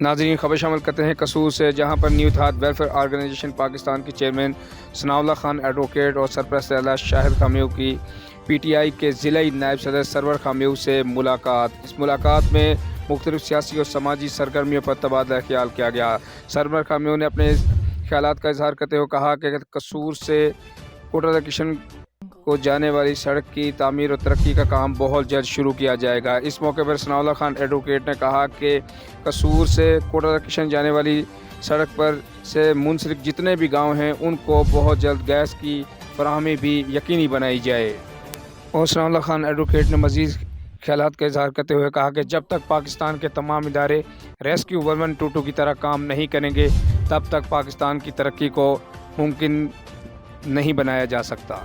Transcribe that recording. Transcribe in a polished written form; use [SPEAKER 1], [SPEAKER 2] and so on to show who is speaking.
[SPEAKER 1] ناظرین، خبر شامل کرتے ہیں قصور سے، جہاں پر نیو اتحاد ویلفیئر آرگنائزیشن پاکستان کے چیئرمین ثناء اللہ خان ایڈوکیٹ اور سرپرست اعلیٰ شاہد خامیو کی پی ٹی آئی کے ضلعی نائب صدر سرور خامیو سے ملاقات۔ اس ملاقات میں مختلف سیاسی اور سماجی سرگرمیوں پر تبادلہ خیال کیا گیا۔ سرور خامیو نے اپنے خیالات کا اظہار کرتے ہوئے کہا کہ قصور سے کوٹہ لوکیشن کو جانے والی سڑک کی تعمیر اور ترقی کا کام بہت جلد شروع کیا جائے گا۔ اس موقع پر ثناء اللہ خان ایڈوکیٹ نے کہا کہ قصور سے کوٹہ لوکیشن جانے والی سڑک پر سے منسلک جتنے بھی گاؤں ہیں ان کو بہت جلد گیس کی فراہمی بھی یقینی بنائی جائے۔ اور ثناء اللہ خان ایڈوکیٹ نے مزید خیالات کا اظہار کرتے ہوئے کہا کہ جب تک پاکستان کے تمام ادارے ریسکیو 1122 کی طرح کام نہیں کریں گے تب تک پاکستان کی ترقی کو ممکن نہیں بنایا جا سکتا۔